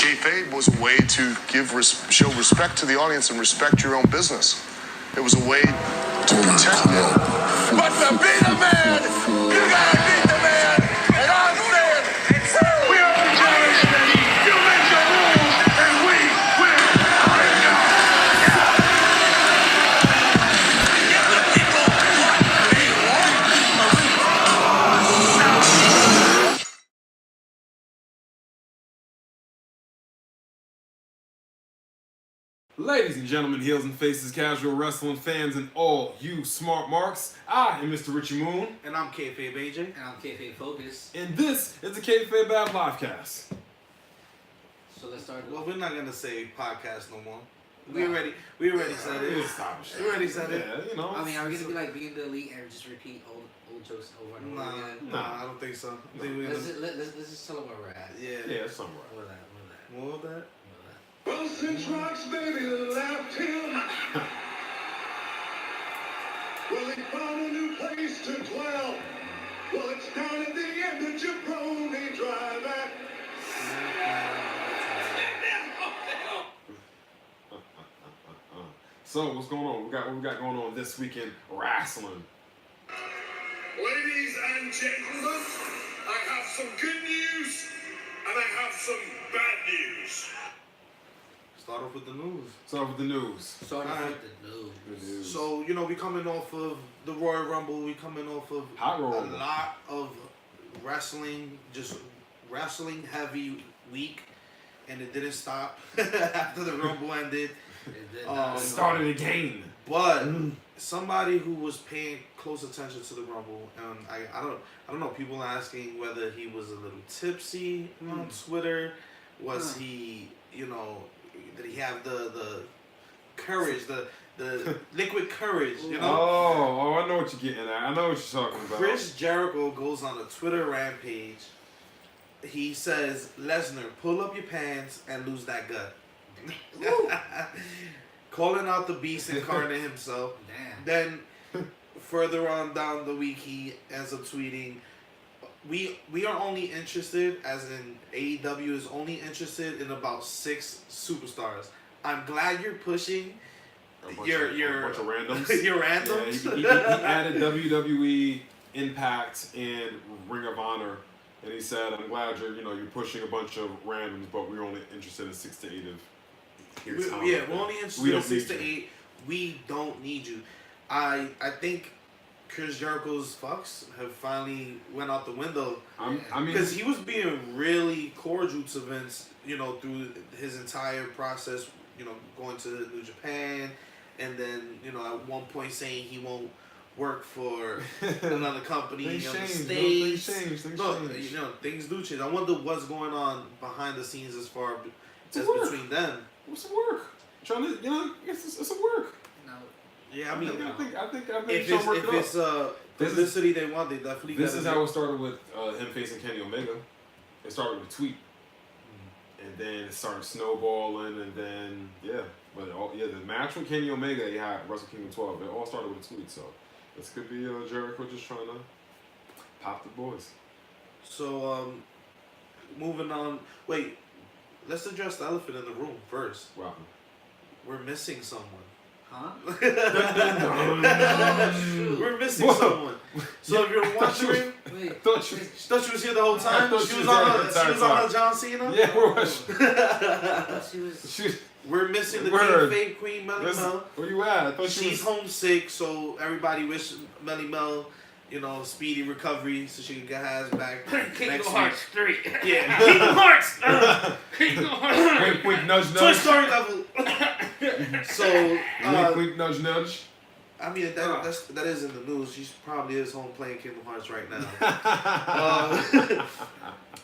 Kayfabe was a way to show respect to the audience and respect your own business. It was a way to protect it. But to be the man, you gotta beat the man. And I'm saying, we are the generation. You make your rules, and we will. Ladies and gentlemen, heels and faces, casual wrestling fans, and all you smart marks, I am Mr. Richie Moon. And I'm Kayfabe AJ. And I'm Kayfabe Focus. And this is the Kayfabe Bad Livecast. So let's start. Well, we're not gonna say podcast no more. We already said it. We already said it. Yeah, you know. I mean, are we gonna be like being the elite and just repeat old jokes over and over again? Nah, I don't think so. I think Let's just tell them where we're at. Yeah, it's somewhere. More of that. Well, since Rock's baby left him, well, he found a new place to dwell. Well, it's down at the end of Jabroni Drive at... So, what's going on? What we got going on this weekend wrestling? Ladies and gentlemen, I have some good news, and I have some bad news. Start off with the news. Starting with the news. So, we coming off of the Royal Rumble. We coming off of Hot Royal a Rumble. lot of wrestling, just wrestling heavy week, and it didn't stop after the Rumble ended. Started again. But somebody who was paying close attention to the Rumble, and I don't know. People are asking whether he was a little tipsy on Twitter. Was he, did he have the courage, the liquid courage? Oh, I know what you're getting at. I know what you're talking about. Chris Jericho goes on a Twitter rampage. He says, "Lesnar, pull up your pants and lose that gut." Calling out the beast incarnate himself. Damn. Then further on down the week, he ends up tweeting, we are only interested, as in AEW is only interested in about 6 superstars. I'm glad you're pushing A bunch your of randoms. your randoms. Yeah, he added WWE, Impact, and Ring of Honor. And he said, "I'm glad you're pushing a bunch of randoms, but we're only interested in 6 to 8 of your talent." We're only interested in 6 to 8. you. We don't need you. I think Chris Jericho's fucks have finally went out the window. Because he was being really cordial to Vince, through his entire process, going to New Japan, and then, at one point saying he won't work for another company in the States. Things change. Things do change. I wonder what's going on behind the scenes as far as work. between them. What's the work? Trying to, it's a work. No. Yeah, I mean, I think if it's publicity they want, they definitely. This is how it started with him facing Kenny Omega. It started with a tweet, and then it started snowballing, and then the match with Kenny Omega he had at Wrestle Kingdom 12. It all started with a tweet, so this could be Jericho just trying to pop the boys. So moving on. Wait, let's address the elephant in the room first. Wow. We're missing someone. Huh? We're missing someone. So if you're wondering, Wait. thought you was here the whole time. thought She was on her John Cena. Yeah, we're watching. We're missing the Word. Kayfabe Queen Melly Mel. Where you at? I thought She's homesick, so everybody wish Melly Mel, speedy recovery so she can get her ass back next week. 3. Yeah, Kingdom Hearts. Kingdom Hearts. Quick nudge. Toy Story level. So, quick nudge. I mean that is in the news. She probably is home playing Kingdom Hearts right now.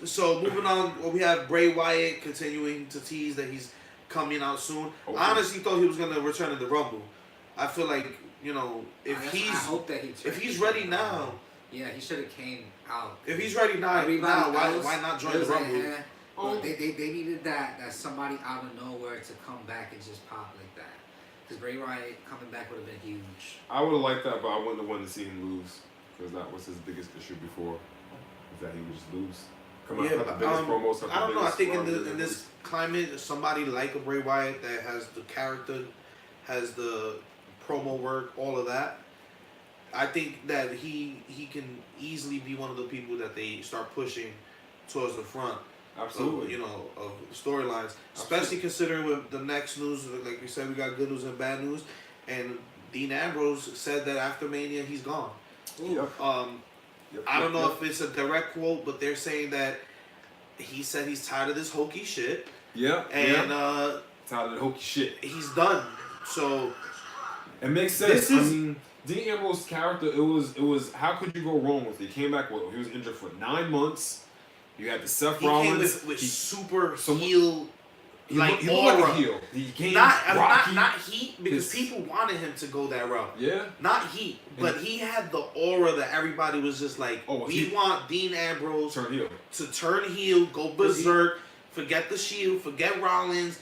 So moving on, we have Bray Wyatt continuing to tease that he's coming out soon. Okay. I honestly thought he was gonna return in the Rumble. I feel like I hope that if he's ready now. Yeah, he should have came out. If he's ready now, why not join the Rumble? They needed that somebody out of nowhere to come back and just pop like that. Because Bray Wyatt coming back would have been huge. I would have liked that, but I wouldn't have wanted to see him lose because that was his biggest issue before, is that he would just lose. Come out, cut the biggest promos. I don't know. I think in this climate, somebody like a Bray Wyatt that has the character, has the promo work, all of that, I think that he can easily be one of the people that they start pushing towards the front. Absolutely. Of storylines, especially considering with the next news, like we said, we got good news and bad news, and Dean Ambrose said that after Mania he's gone. Yep. I don't know if it's a direct quote, but they're saying that he said he's tired of this hokey shit. Yeah. And tired of the hokey shit. He's done. So it makes sense. I mean, Dean Ambrose's character, it was how could you go wrong with it? He came back he was injured for 9 months. You had the Seth Rollins. Came with super heel. He looked like a heel. He came not heat, because people wanted him to go that route. Yeah. Not heat, but he had the aura that everybody was just like, we want Dean Ambrose to turn heel, go berserk, forget the Shield, forget Rollins,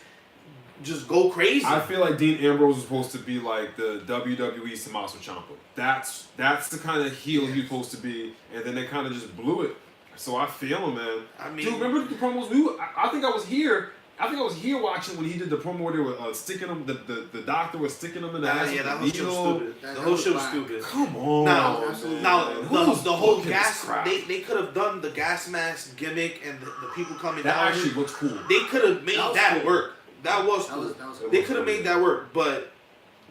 just go crazy. I feel like Dean Ambrose was supposed to be like the WWE Tommaso Ciampa. That's the kind of heel he was supposed to be, and then they kind of just blew it. So I feel him, man. I mean, dude, remember the promos? I think I was here. I think I was here watching when he did the promo where they were sticking him. The doctor was sticking him in the ass. Yeah, that was stupid. The whole shit was stupid. Come on. Now the whole gas. They could have done the gas mask gimmick and the people coming down. That actually looks cool. They could have made that work. That was cool. They could have made that work, but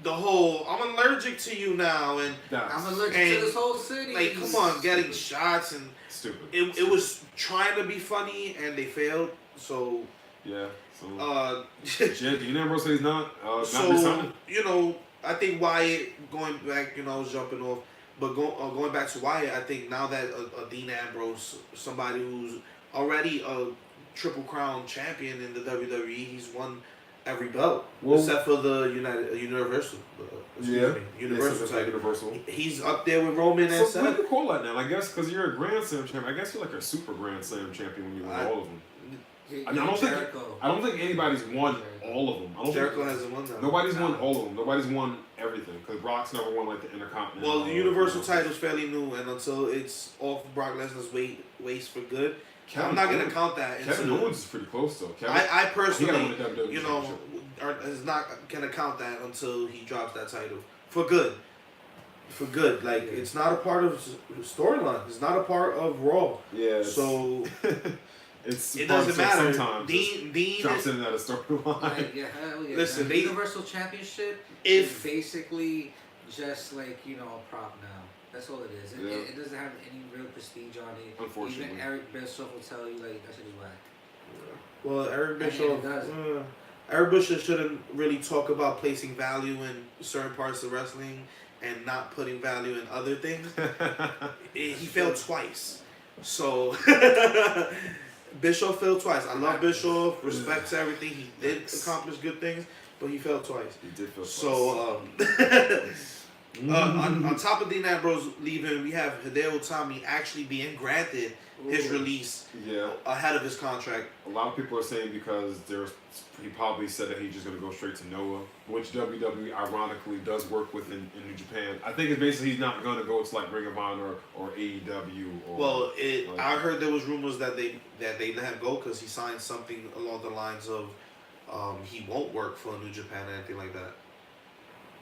the whole I'm allergic to you now and I'm allergic to this whole city. Like, come on, getting shots and stupid. It was trying to be funny and they failed. So yeah. So Dean Ambrose says not. So I think Wyatt going back. I was jumping off, but going back to Wyatt, I think now that a Dean Ambrose, somebody who's already a Triple Crown champion in the WWE, he's won every belt except for the Universal. Universal. He's up there with Roman and Seth. What do you call that now? I guess because you're a Grand Slam champion. I guess you're like a Super Grand Slam champion when you win all of them. I don't think anybody's won all of them. Jericho hasn't won that. Nobody's won all of them. Nobody's won everything because Brock's never won like the Intercontinental. Well, the Universal title's fairly new, and until it's off Brock Lesnar's waist for good, I'm not gonna count that. Kevin Owens is pretty close though. I personally, is not gonna count that until he drops that title for good. For good, it's not a part of storyline. It's not a part of Raw. Yeah. So. It doesn't matter. Sometimes Dean drops in that storyline. Listen, the Universal Championship is basically just a prop now. That's all it is. It doesn't have any real prestige on it. Unfortunately, even Eric Bischoff will tell you that shit is whack. Well, Eric Bischoff shouldn't really talk about placing value in certain parts of wrestling and not putting value in other things. He failed twice, so. Bischoff failed twice. I love Bischoff. Respect to everything. He did accomplish good things, but he failed twice. He did fail twice. So, on top of Dean Ambrose leaving, we have Hideo Itami actually being granted his release ahead of his contract. A lot of people are saying because he probably said that he's just going to go straight to Noah, which WWE ironically does work with in New Japan. I think it's basically he's not going to go to like Ring of Honor or AEW. I heard there was rumors that they let him go because he signed something along the lines of he won't work for New Japan or anything like that.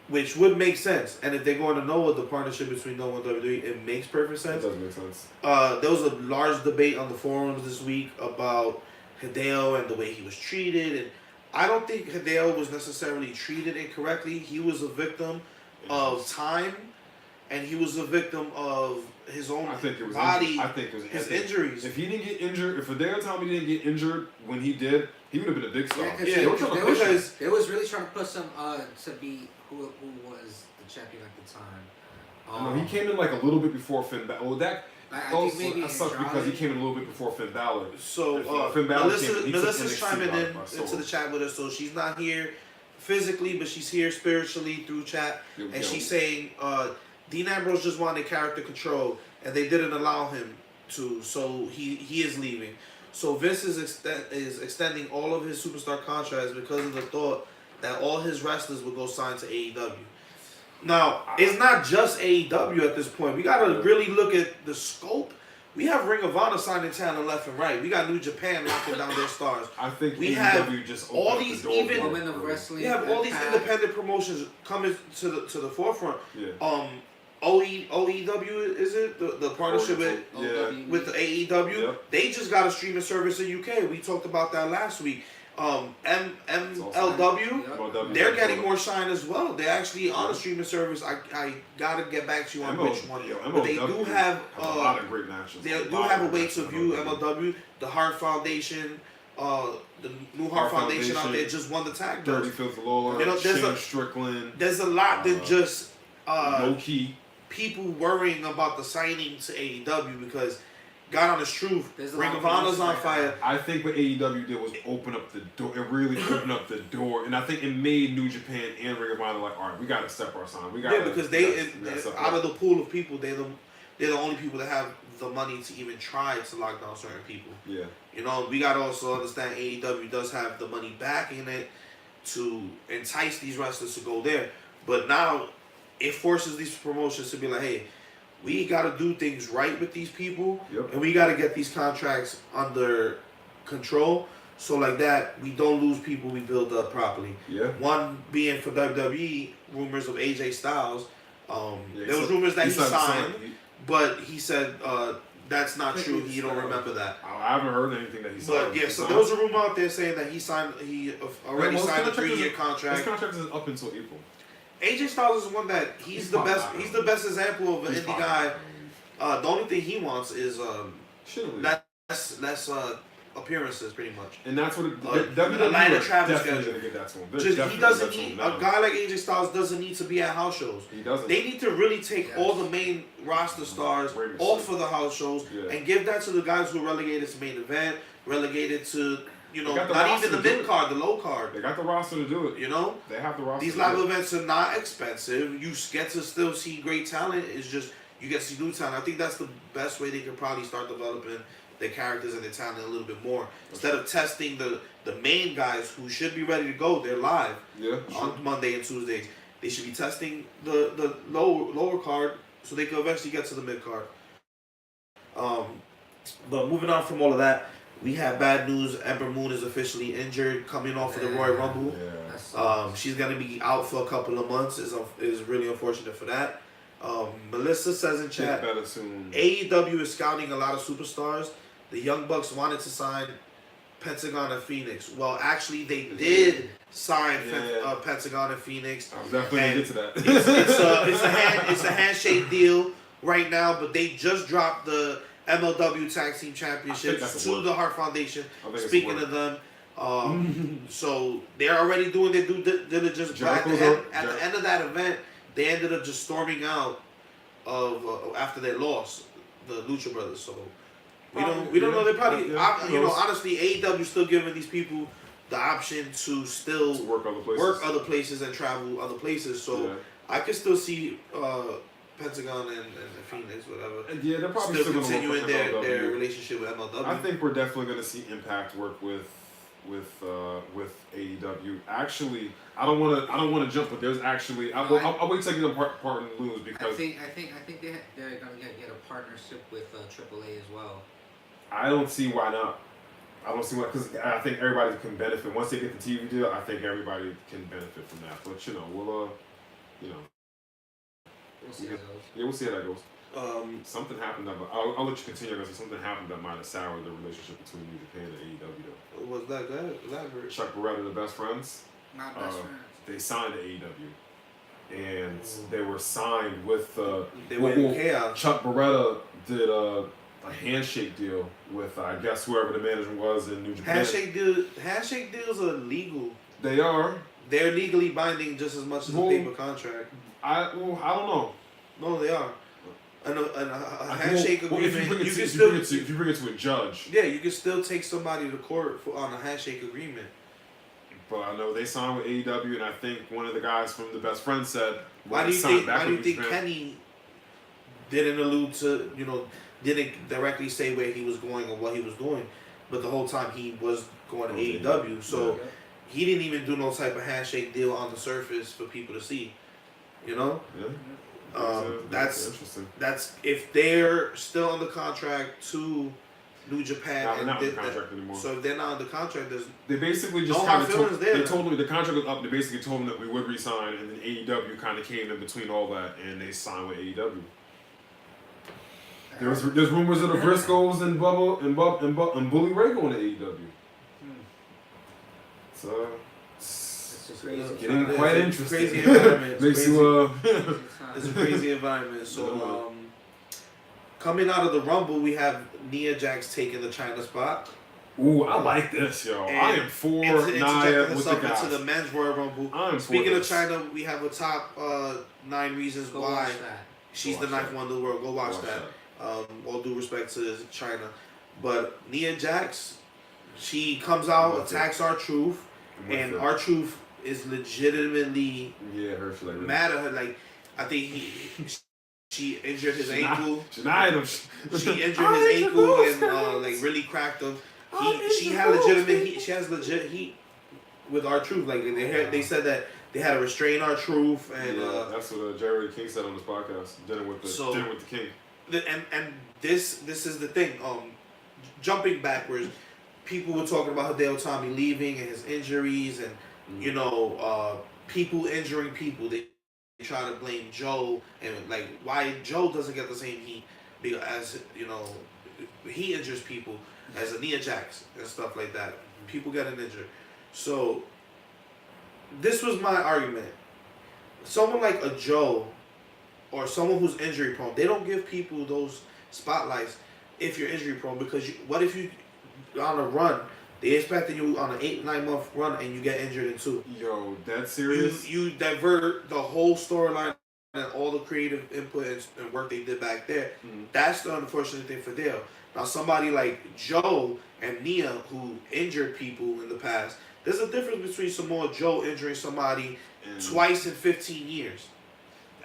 Which would make sense. And if they're going to Noah, the partnership between Noah and WWE, it makes perfect sense. It does make sense. There was a large debate on the forums this week about Hideo and the way he was treated. And I don't think Hideo was necessarily treated incorrectly. He was a victim of time. And he was a victim of his own body, his injuries. If he didn't get injured, if Hideo Itami didn't get injured when he did, he would have been a big star. They was really trying to push him to be who was the champion at the time. He came in like a little bit before Finn Balor. That sucked because he came in a little bit before Finn Balor. So Finn Balor Melissa's chiming into the chat with us, so she's not here physically, but she's here spiritually through chat, and she's saying Dean Ambrose just wanted character control, and they didn't allow him to, so he is leaving. So Vince is extending all of his superstar contracts because of the thought that all his wrestlers would go sign to AEW. Now, it's not just AEW at this point. We got to really look at the scope We have Ring of Honor signing talent left and right. We got New Japan knocking down their stars. I think we AEW have just all these the door even women of wrestling. We have all these independent promotions coming to the forefront. Yeah. OEW is it the partnership with the AEW? Yep. They just got a streaming service in UK. We talked about that last week. MLW, they're getting more shine as well. They're actually on a streaming service. I gotta get back to you on which one. But they do have a lot of great matches. They do have a way to view MLW. The Hart Foundation, the new Hart Foundation out there just won the tag. Dirty Filth Lawler, Shane Strickland. There's a lot that just low key people worrying about the signing to AEW because. God honest truth, Ring of Honor's on fire. I think what AEW did was open up the door. It really opened up the door, and I think it made New Japan and Ring of Honor like, all right, we got to step our sign. We got because out of the pool of people, they're the only people that have the money to even try to lock down certain people. Yeah, you know, we got to also understand AEW does have the money backing it to entice these wrestlers to go there, but now it forces these promotions to be like, hey. We got to do things right with these people, and we got to get these contracts under control. So like that, we don't lose people we build up properly. Yeah. One being for WWE, rumors of AJ Styles. There was rumors that he signed, but he said that's not true. He don't remember that. I haven't heard anything that he signed. But yeah, so there was a rumor out there saying that he already signed a 3-year contract. His contract is up until April. AJ Styles is one that he's the best. He's the best example of an indie guy. The only thing he wants is less appearances, pretty much. And that's what Atlanta Travis definitely gonna get that to him. He doesn't need a guy like AJ Styles doesn't need to be at house shows. He doesn't. They need to really take all the main roster stars off of the house shows and give that to the guys who are relegated to main event, relegated to. You know, not even the mid card, the low card. They got the roster to do it. You know, they have the roster. These live events are not expensive. You get to still see great talent. It's just you get to see new talent. I think that's the best way they could probably start developing their characters and their talent a little bit more. Instead of testing the main guys who should be ready to go, they're live on Monday and Tuesdays. They should be testing the lower card so they can eventually get to the mid card. But moving on from all of that. We have bad news. Ember Moon is officially injured, coming off of the Royal Rumble. She's gonna be out for a couple of months. Is really unfortunate for that. Melissa says in chat, AEW is scouting a lot of superstars. The Young Bucks wanted to sign Pentagon and Phoenix. Well, actually, they did sign Pentagon and Phoenix. I was definitely gonna get to that. It's a handshake deal right now, but they just dropped the MLW Tag Team Championships to the Hart Foundation. Speaking of them, so they're already doing their due diligence. At the end of that event, they ended up just storming out after their loss, the Lucha Brothers. So we don't know. They probably honestly, AEW still giving these people the option to still work other places and travel other places. So I can still see. Pentagon and Phoenix, whatever. Yeah, they're probably still continuing their relationship with MLW. I think we're definitely going to see Impact work with AEW. Actually, I don't want to jump, but there's actually I'll wait till I get them part and lose because I think they're going to get a partnership with AAA as well. I don't see why not. I don't see why because I think everybody can benefit once they get the TV deal. I think everybody can benefit from that. But we'll we'll see how that goes. Something happened that, I'll let you continue because something happened that might have soured the relationship between New Japan and AEW. Was that good? Chuck Beretta, the best friends. Not best friends. They signed to AEW, and they were signed with chaos. Chuck Beretta did a handshake deal with I guess whoever the manager was in New Japan. Handshake deals are legal. They are. They're legally binding just as much as a paper contract. I don't know. No, they are. A handshake agreement. If you bring it to a judge. Yeah, you can still take somebody to court on a handshake agreement. But I know they signed with AEW, and I think one of the guys from the Best Friends said, Why do you think Kenny didn't allude to, didn't directly say where he was going or what he was doing, but the whole time he was going to AEW. So he didn't even do no type of handshake deal on the surface for people to see. Yeah. That's interesting. That's if they're still under contract to New Japan. They're not under contract anymore. So if they're not under contract, they basically just kind of told me the contract was up. They basically told them that we would resign, and then AEW kind of came in between all that, and they signed with AEW. There's rumors of the Briscoes and Bubba and Bully Ray going to AEW. So it's crazy. Getting quite interesting. Crazy environment. Makes you It's a crazy environment. So coming out of the Rumble, we have Nia Jax taking the China spot. Ooh, I like this, yo. I am for Nia with the guys. Into the men's Royal Rumble. Speaking of China, we have a top 9 reasons why she's the 9th one in the world. Go watch that. All due respect to China, but Nia Jax, she comes out, attacks R-Truth, and R-Truth is legitimately mad at her. Like, I think she injured his ankle. She injured his ankle and like really cracked him. She has legit heat with R-Truth. Like they said that they had to restrain R-Truth, and that's what Jerry King said on his podcast. Dinner with the King. And this is the thing. Jumping backwards, people were talking about Hideo Itami leaving and his injuries, and people injuring people. They try to blame Joe, and like why Joe doesn't get the same heat because he injures people as a Nia Jax and stuff like that. People getting injured. So this was my argument. Someone like a Joe or someone who's injury prone, they don't give people those spotlights if you're injury prone, because what if you on a run, they expecting you on an 8-9 month run and you get injured in 2. Yo, that's serious? You divert the whole storyline and all the creative input and work they did back there. That's the unfortunate thing for Dale. Now somebody like Joe and Nia who injured people in the past, there's a difference between Samoa Joe injuring somebody twice in 15 years.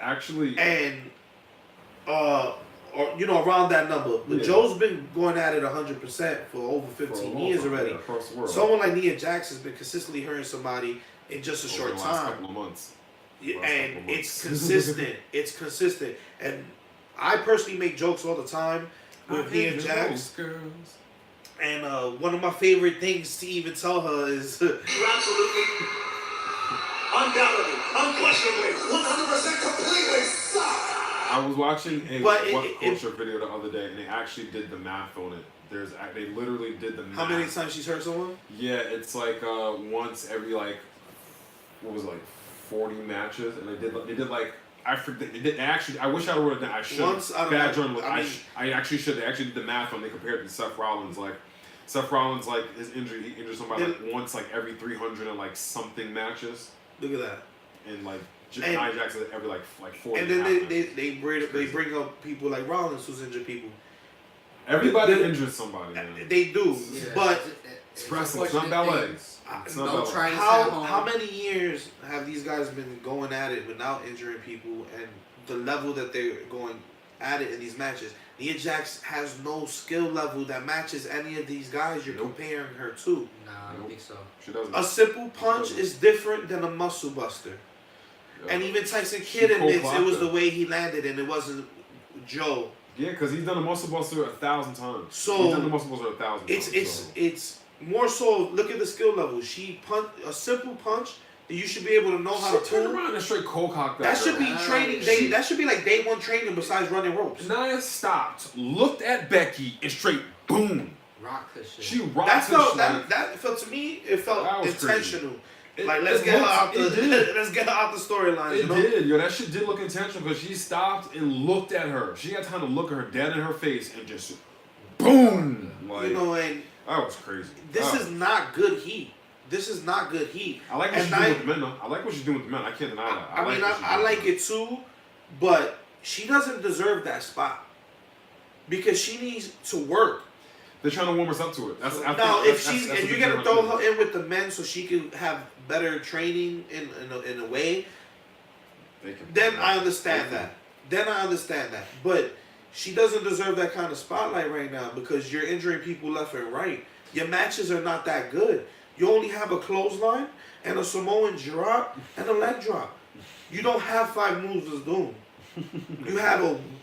Actually, and around that number. But Joe's been going at it 100% for over 15 years already. Across the world. Someone like Nia Jax has been consistently hurting somebody in just a short time. Last couple of months. And it's consistent. It's consistent. And I personally make jokes all the time with Nia Jax. And one of my favorite things to even tell her is you're absolutely, undoubtedly, unquestionably, 100% completely suck. I was watching a What Culture video the other day, and they actually did the math on it. They literally did the math. How many times she's hurt someone? Yeah, it's like once every 40 matches, and they did like I forget. They actually. I wish I wrote it down. I should. Bad journalism. I actually should. They actually did the math when they compared it to Seth Rollins. Like Seth Rollins, like his injury, he injured somebody like once every 300 and something matches. Look at that. And Nia Jax every 40. And then they bring up people like Rollins who's injured people. Everybody injures somebody. They do, but it's wrestling. It's not ballet. How many years have these guys been going at it without injuring people, and the level that they're going at it in these matches? Nia Jax has no skill level that matches any of these guys you're comparing her to. Nah, I don't think so. She doesn't. A simple punch is different than a muscle buster. Yeah. And even Tyson Kidd admits it was the way he landed, and it wasn't Joe. Yeah, because he's done a muscle buster 1,000 times. So he's done the muscle buster 1,000 times. It's more so. Look at the skill level. She punched a simple punch that you should be able to know how to turn around and straight cold cock that. That should be training. That should be like day one training besides running ropes. Nia stopped, looked at Becky, and straight boom. Rocked her shit. She rocked her shit. That felt to me. It felt intentional. Crazy. Let's get her out the storyline. It did, yo. That shit did look intentional because she stopped and looked at her. She had time to look at her dead in her face and just boom. And that was crazy. This is not good heat. I like what she's doing with the men, though. I like what she's doing with the men. I can't deny that. I like it too, but she doesn't deserve that spot because she needs to work. They're trying to warm us up to it. If you're gonna throw her in with the men so she can have better training in a way, then I understand that. But she doesn't deserve that kind of spotlight right now because you're injuring people left and right. Your matches are not that good. You only have a clothesline and a Samoan drop and a leg drop. You don't have 5 moves as Doom. You have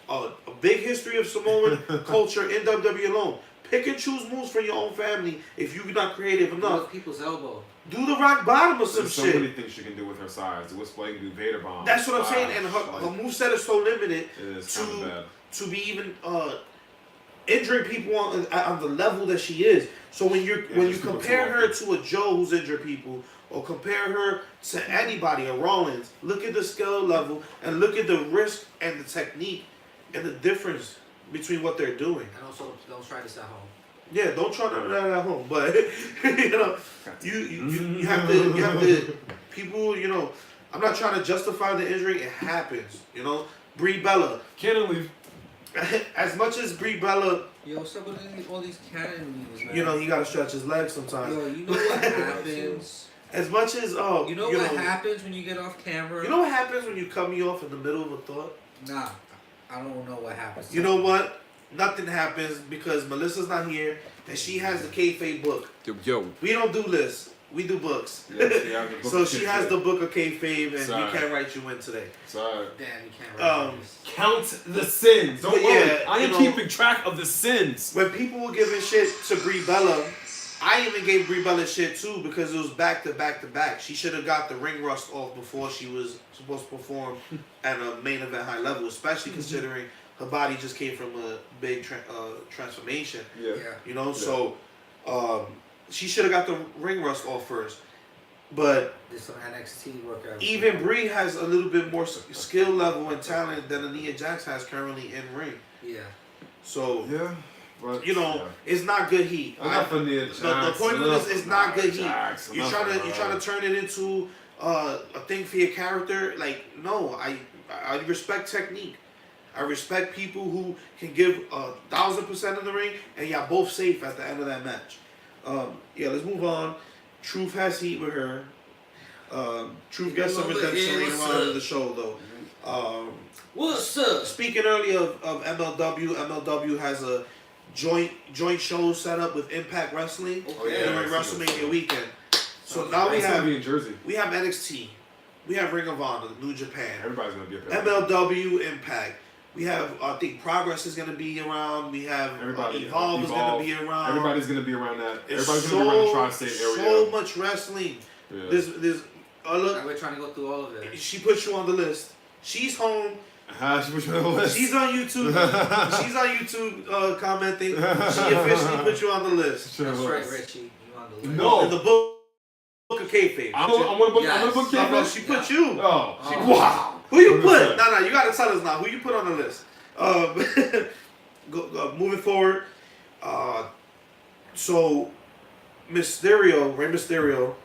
a big history of Samoan culture in WWE alone. Pick and choose moves for your own family if you're not creative enough. People's elbow. Do the rock bottom or some There's so shit. many things she can do with her size. The Whisper can do Vader bomb. That's what I'm saying. And her moveset is so limited to be even injuring people on the level that she is. So when you compare her to a Joe who's injured people, or compare her to anybody, a Rollins, look at the skill level and look at the risk and the technique and the difference between what they're doing. And also, don't try this at home. Yeah, don't try that at home. But you know, you have to people. You know, I'm not trying to justify the injury. It happens. You know, Brie Bella. Cannon leave. As much as Brie Bella. Yo, what's up with all these cannon leaves, man? You know, he gotta stretch his legs sometimes. Yo, you know what happens? As much as you know what happens when you get off camera? You know what happens when you cut me off in the middle of a thought? Nah, I don't know what happens. You know what? Nothing happens because Melissa's not here and she has the kayfabe book. Yo. We don't do lists. We do books. Yeah, so she has the book of kayfabe and we can't write you in today. Sorry. Damn, you can't write count the sins. Don't worry. Yeah, I am keeping track of the sins. When people were giving shit to Brie Bella, I even gave Brie Bella shit too because it was back to back to back. She should have got the ring rust off before she was supposed to perform at a main event high level, especially considering her body just came from a big transformation. Yeah. You know, so she should have got the ring rust off first. But there's some NXT workout. Even Brie has a little bit more skill level and talent than Nia Jax has currently in ring. Yeah. So yeah. But, you know, it's not good heat. The point of this is not good heat. You're trying to turn it into a thing for your character. Like, no, I respect technique. I respect people who can give 1,000% in the ring, and y'all both safe at the end of that match. Yeah, let's move on. Truth has heat with her. Truth gets some redemption later on in the show, though. What's up? Speaking earlier of MLW, MLW has a joint show set up with Impact Wrestling during WrestleMania weekend. So now we have NXT, we have Ring of Honor, New Japan. Everybody's gonna be up there. MLW, Impact. We have, I think, Progress is gonna be around. We have Evolve is gonna be around. Everybody's gonna be around that. Everybody's gonna be around the tri-state area. So much wrestling. Yeah. There's look. We're trying to go through all of it. She put you on the list. She's home. She put you on the list. She's on YouTube. She's on YouTube commenting. She officially put you on the list. That's right, Richie. You on the list? No. In the book of kayfabe. I'm gonna book kayfabe. She put you. Wow. Who you put? No, you gotta tell us now. Who you put on the list? Moving forward. So, Rey Mysterio,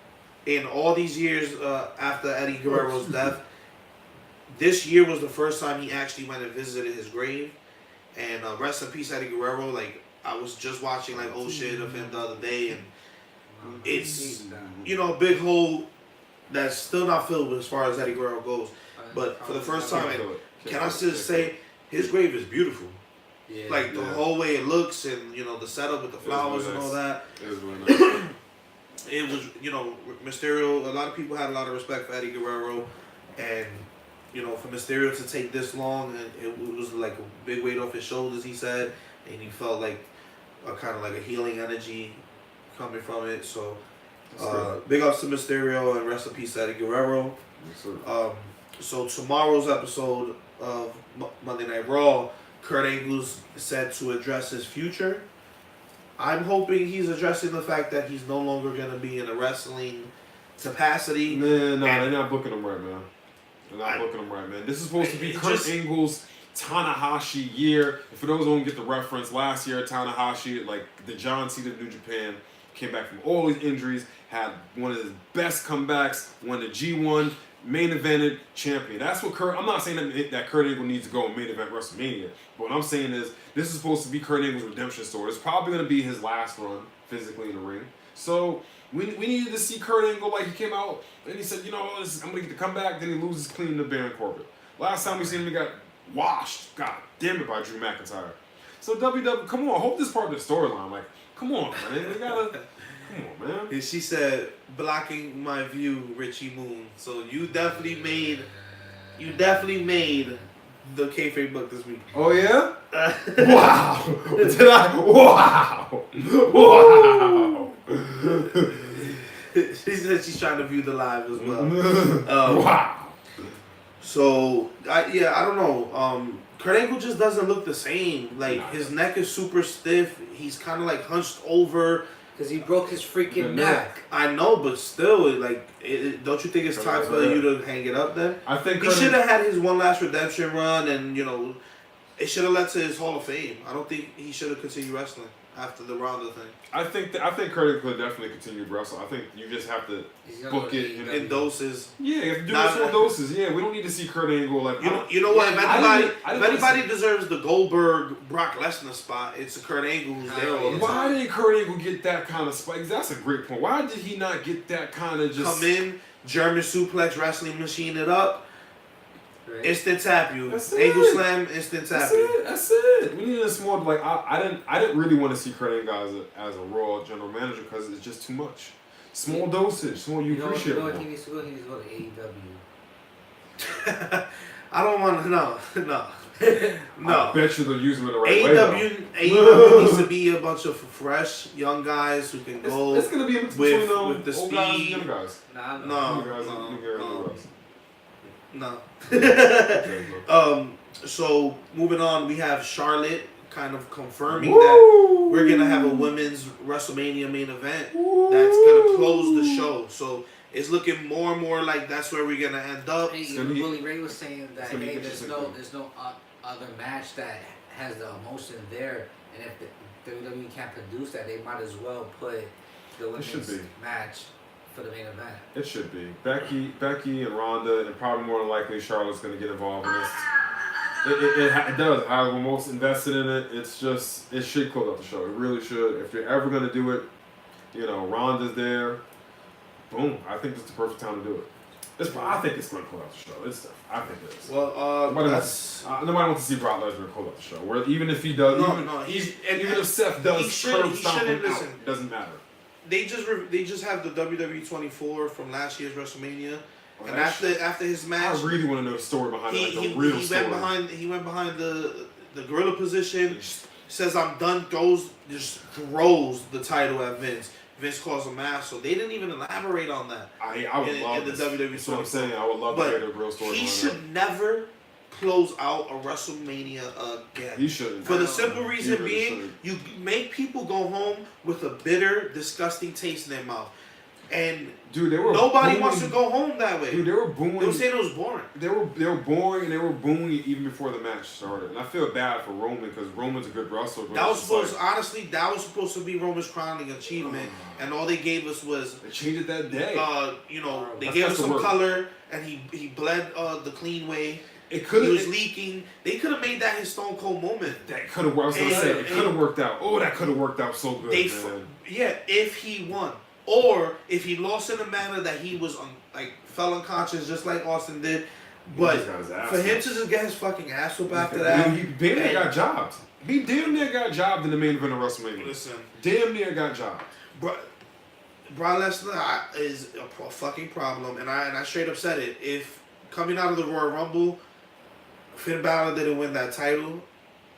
in all these years after Eddie Guerrero's death, this year was the first time he actually went and visited his grave. And rest in peace, Eddie Guerrero. Like, I was just watching like old shit of him the other day, and it's a big hole that's still not filled as far as Eddie Guerrero goes. But for the first time, can I just say his grave is beautiful. Yeah, like the whole way it looks, and the setup with the flowers and all that. It was really nice. It was, Mysterio. A lot of people had a lot of respect for Eddie Guerrero, and for Mysterio to take this long, and it was like a big weight off his shoulders. He said, and he felt like a kind of like a healing energy coming from it. So, big ups to Mysterio, and rest in peace, Eddie Guerrero. Yes, so tomorrow's episode of Monday Night Raw, Kurt Angle's said to address his future. I'm hoping he's addressing the fact that he's no longer going to be in a wrestling capacity. They're not booking him right, man. They're not booking him right, man. This is supposed to be Kurt Angle's Tanahashi year. And for those who don't get the reference, last year Tanahashi, like the John Cena of New Japan, came back from all his injuries, had one of his best comebacks, won the G1, main evented champion. That's what I'm not saying that Kurt Angle needs to go and main event WrestleMania. But what I'm saying is this is supposed to be Kurt Angle's redemption story. It's probably going to be his last run physically in the ring. So we needed to see Kurt Angle, like he came out and he said, I'm going to get the comeback. Then he loses clean to Baron Corbin. Last time we seen him, he got washed. God damn it, by Drew McIntyre. So WWE, come on. I hope this is part of the storyline. Like, come on, man. They gotta. Come on, man. And she said, blocking my view, Richie Moon. So you definitely made the kayfabe book this week. Oh yeah? Wow! Did I? Wow! Wow! She said she's trying to view the live as well. Wow! So I don't know. Kurt Angle just doesn't look the same. Like his neck is super stiff. He's kind of like hunched over. Because he broke his freaking neck. I know, but still, like, don't you think it's time for you to hang it up then? I think he should have had his one last redemption run, and it should have led to his Hall of Fame. I don't think he should have continued wrestling after the Ronda thing. I think Kurt could definitely continue to wrestle. I think you just have to book it in doses. Yeah, you have to do it in small doses. Yeah, we don't need to see Kurt Angle like. You know what? If anybody deserves the Goldberg Brock Lesnar spot, it's Kurt Angle who's there all the time. Why didn't Kurt Angle get that kind of spot? That's a great point. Why did he not get that kind of just come in, German suplex, wrestling machine it up? Right. Instant tap you. Angle slam, instant tap you. That's it. We needed a small I didn't really want to see Kurt Angle as a Raw general manager because it's just too much. Small dosage. Small you appreciate it. He needs to go to AEW. I don't want to no. I bet you they'll use him in the right way. AEW needs to be a bunch of fresh young guys who can go. It's gonna be in between with the old speed. Guys and young guys. No. So moving on, we have Charlotte kind of confirming that we're gonna have a women's WrestleMania main event that's gonna close the show. So it's looking more and more like that's where we're gonna end up. Hey, Willie Ray was saying that there's no other match that has the emotion there, and if the WWE can't produce that, they might as well put the women's match for the main event. It should be. Becky and Ronda, and probably more than likely Charlotte's going to get involved in this. It does. I'm most invested in it. It's just, it should close out the show. It really should. If you're ever going to do it, Ronda's there. Boom. I think it's the perfect time to do it. I think it's going to close out the show. I think it is. Well, nobody wants to see Brock Lesnar close out the show. Where even if he does, even if Seth does curb stomp him out, it doesn't matter. They just have the WWE 24 from last year's WrestleMania, and after his match, I really want to know the story behind it, like the real story. He went behind the gorilla position. Says I'm done. Just throws the title at Vince. Vince calls him ass. So they didn't even elaborate on that. I would love in the WWE 24. That's what I'm saying. I would love to hear the real story. He should never close out a WrestleMania again. He shouldn't. For the simple reason being, you make people go home with a bitter, disgusting taste in their mouth. And dude, nobody wants to go home that way. Dude, they were booing. They were saying it was boring. They were boring, and they were booing it even before the match started. And I feel bad for Roman because Roman's a good wrestler. That was supposed to be Roman's crowning achievement, and all they gave us was they changed it that day. They gave us some color, and he bled the clean way. He was leaking. They could have made that his Stone Cold moment. That could have worked. It could have worked out. Oh, that could have worked out so good, man. If he won. Or if he lost in a manner that he was fell unconscious just like Austin did, but for him to just get his fucking ass whooped after that, he damn near got jobbed. He damn near got jobbed in the main event of WrestleMania. Listen, damn near got jobbed. Brock Lesnar is a fucking problem, and I straight up said it. If coming out of the Royal Rumble, Finn Balor didn't win that title,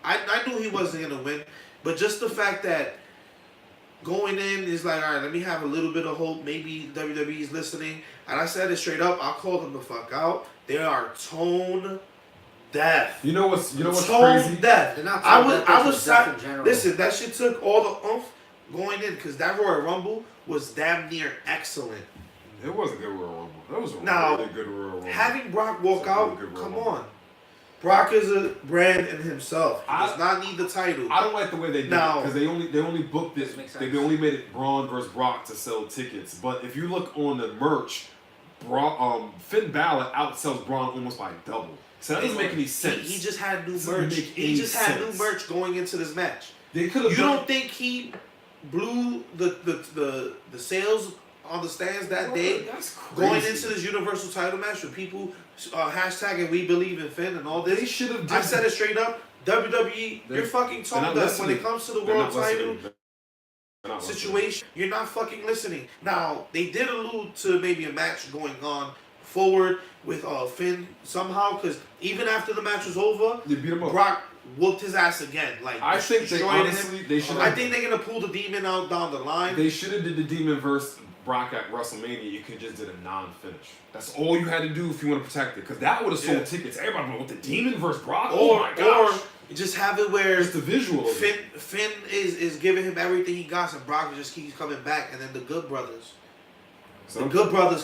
I knew he wasn't gonna win, but just the fact that. Going in is like, all right, let me have a little bit of hope. Maybe WWE is listening. And I said it straight up. I'll call them the fuck out. They are tone deaf. You know what's tone crazy? Deaf. They're not I was sad. Listen, that shit took all the oomph going in because that Royal Rumble was damn near excellent. It was a good Royal Rumble. That was a really good Royal Rumble. Having Brock walk out, come on. Brock is a brand in himself. He does not need the title. I don't like the way they did it because they only booked it. They only made it Braun versus Brock to sell tickets. But if you look on the merch, Finn Balor outsells Braun almost by double. So that doesn't make any sense. He just had new merch. He just had new merch going into this match. They could have. You don't think he blew the sales on the stands that day going into this Universal title match with people hashtagging We Believe in Finn and all this? They should have. I said it straight up. WWE, you're fucking tone deaf when it comes to the world title situation. You're not fucking listening. Now, they did allude to maybe a match going on forward with Finn somehow, because even after the match was over, they beat him up. Brock whooped his ass again. Like I think they honestly him. they should. I think they're gonna pull the Demon out down the line. They should have did the Demon versus Brock at WrestleMania. You could just did a non-finish. That's all you had to do if you want to protect it, because that would have sold tickets. Everybody went with the Demon versus Brock. Oh my gosh! Or just have it where just the visual. Finn is giving him everything he got, and Brock just keeps coming back, and then the Good Brothers,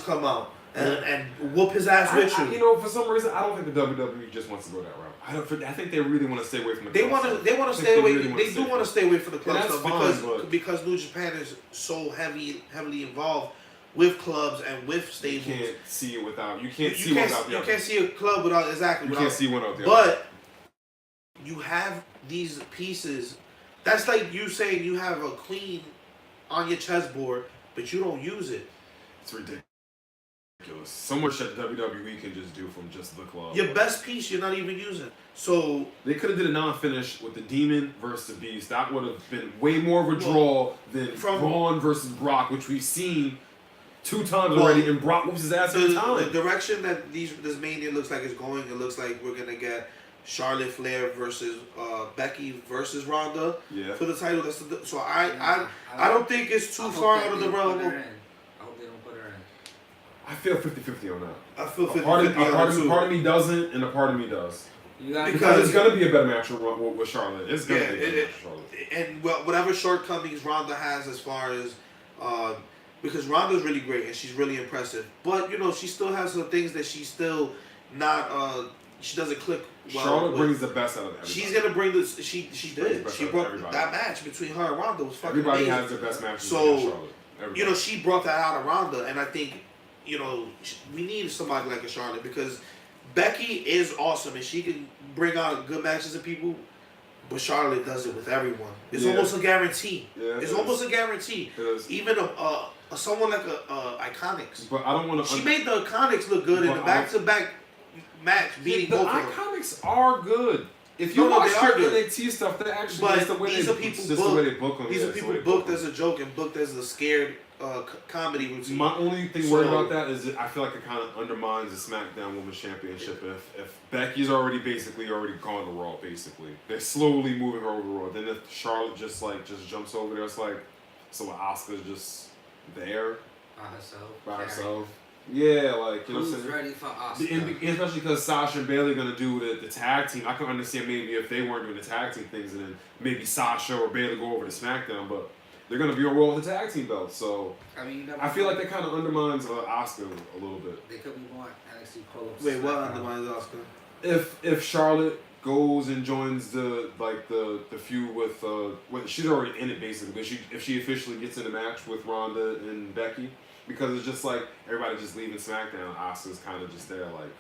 come out and whoop his ass with you. You know, for some reason, I don't think the WWE just wants to go that route. I think they really want to stay away from the. They want to stay away. They do want to stay away from the club stuff because New Japan is so heavily involved with clubs and with stables. You can't see it without. You can't see one without the other. You can't see a club without You can't see one without the other. But you have these pieces. That's like you saying you have a queen on your chessboard, but you don't use it. It's ridiculous. So much that WWE can just do from just the club. Your best piece you're not even using. So they could have did a non-finish with the Demon versus the Beast. That would have been way more of a draw than Braun versus Brock, which we've seen 2 times already, and Brock whoops his ass every time. The direction that this Mania looks like is going, it looks like we're gonna get Charlotte Flair versus Becky versus Ronda for the title. So I don't think it's too far out of the realm. I feel 50-50 on that. I feel 50-50 on that. Part of me doesn't, and a part of me does. Because it's going to be a better match with Charlotte. It's going to be a better match with Charlotte. And whatever shortcomings Ronda has as far as... because Ronda's really great and she's really impressive. But, you know, she still has some things that she's still not... she doesn't click well. Charlotte brings the best out of everybody. She's going to bring this... She did. She brought that match between her and Ronda was fucking Everybody amazing. has their best matches against Charlotte. Everybody. You know, she brought that out of Ronda, and I think... You know, we need somebody like a Charlotte because Becky is awesome and she can bring out good matches of people, but Charlotte does it with everyone. It's almost a guarantee. Yeah, it's almost a guarantee. Even someone like Iconics. But I don't want to. She made the Iconics look good in the back-to-back match, beating both of them. The Iconics are good. If you watch their NXT stuff, they actually but just the way they book them. These are people booked as a joke and booked as a scared comedy routine. My only thing worried about that is I feel like it kind of undermines the SmackDown Women's Championship. If Becky's basically gone to Raw, basically they're slowly moving her over to Raw. Then if Charlotte just jumps over there, it's like so Asuka's just there by herself. Yeah, like you know what I'm saying. Ready for Asuka? Especially because Sasha and Bayley are gonna do the tag team. I can understand maybe if they weren't doing the tag team things, and then maybe Sasha or Bayley go over to SmackDown, but they're gonna be on Raw with the tag team belts. So I feel like that kind of undermines Asuka a little bit. They could be more NXT pull-ups. Wait, what undermines Asuka? If Charlotte goes and joins the feud with she's already in it basically, but if she officially gets in a match with Ronda and Becky. Because it's just like everybody just leaving SmackDown, Asuka's kind of just there like,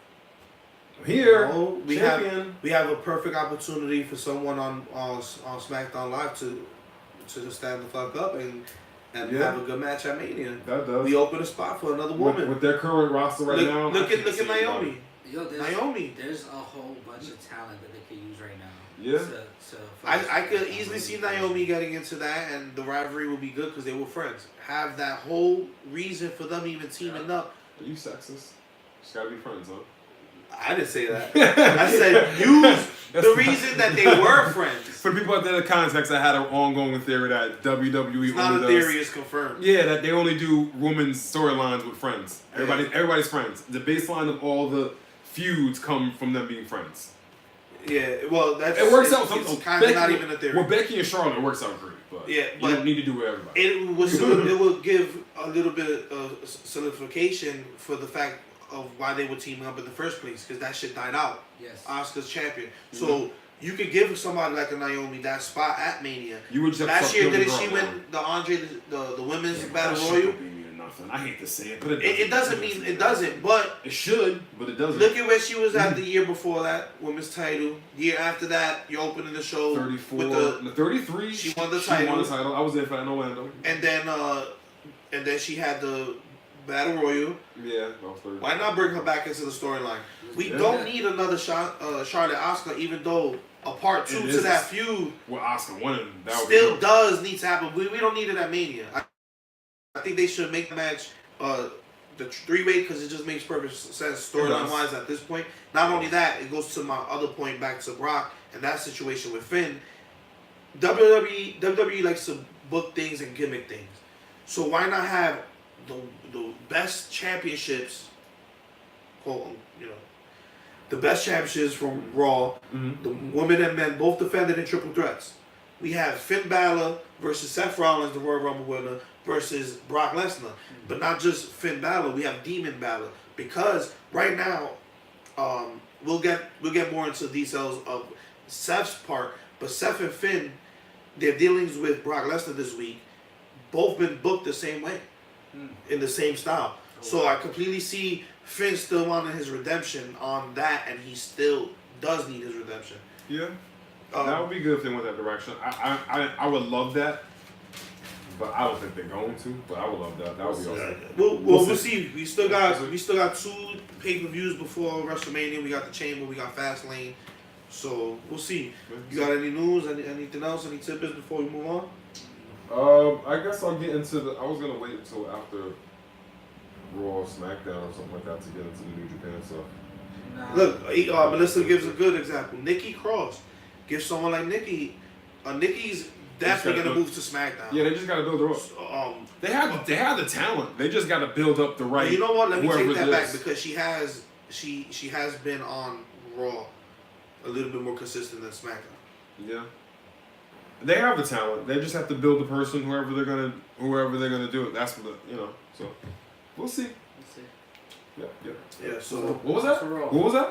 I'm here, champion. We have a perfect opportunity for someone on SmackDown Live to just stand the fuck up and have a good match at Mania. That does. We open a spot for another woman. With their current roster now. Look at Naomi. Naomi. There's a whole bunch of talent that they could use right now. Yeah. I could easily see Naomi getting into that, and the rivalry will be good because they were friends. Have that whole reason for them even teaming up. Are you sexist? Just gotta be friends, huh? I didn't say that. I said use the reason that they were friends. For people out there in the context, I had an ongoing theory that WWE it's not only a theory, it's confirmed. Yeah, that they only do women's storylines with friends. Everybody's friends. The baseline of all the feuds come from them being friends. Yeah, well, it works out. It's kind of not even a theory. Well, Becky and Charlotte, it works out great, but you don't need to do it with everybody. It will give a little bit of solidification for the fact of why they were teaming up in the first place, because that shit died out. Yes. Asuka's champion. So you could give somebody like a Naomi that spot at Mania. You would just last year, didn't she win the Andre the women's battle royal? I hate to say it, but it doesn't mean it doesn't. But it should, but it doesn't. Look at where she was at the year before that, women's title. The year after that, you're opening the show 34, with the 33. She won the title. I was there for that in Orlando. And then she had the battle royal. Yeah, that was 30. Why not bring her back into the storyline? We don't need another Charlotte Asuka, even though a part 2 to that feud. Well, Asuka winning that still does need to happen. We don't need it at Mania. I think they should make the match the 3-way because it just makes perfect sense storyline wise at this point. Not only that, it goes to my other point back to Brock and that situation with Finn. WWE likes to book things and gimmick things. So why not have the best championships, the best championships from Raw, the women and men both defended in triple threats. We have Finn Balor versus Seth Rollins, the Royal Rumble winner, versus Brock Lesnar. But not just Finn Balor, we have Demon Balor. Because right now, we'll get more into details of Seth's part, but Seth and Finn, their dealings with Brock Lesnar this week, both been booked the same way, in the same style. So I completely see Finn still wanting his redemption on that, and he still does need his redemption. Yeah. That would be good if they went that direction. I would love that, but I don't think they're going to. But I would love that. That would be awesome. We'll see. We still got 2 pay-per-views before WrestleMania. We got the Chamber. We got Fastlane. So we'll see. You got any news? Anything else? Any tidbits before we move on? I guess I'll get into the. I was gonna wait until after Raw or SmackDown or something like that to get into the New Japan stuff. Nah. Look, Melissa gives a good example. Nikki Cross. Give someone like Nikki. Nikki's definitely gonna move to SmackDown. Yeah, they just gotta build her up. They have the talent. They just gotta build up the right. You know what? Let me take that back because she has been on Raw a little bit more consistent than SmackDown. Yeah. They have the talent. They just have to build the person, whoever they're gonna do it. That's what So we'll see. We'll see. Yeah. Yeah. So what was that? What was that?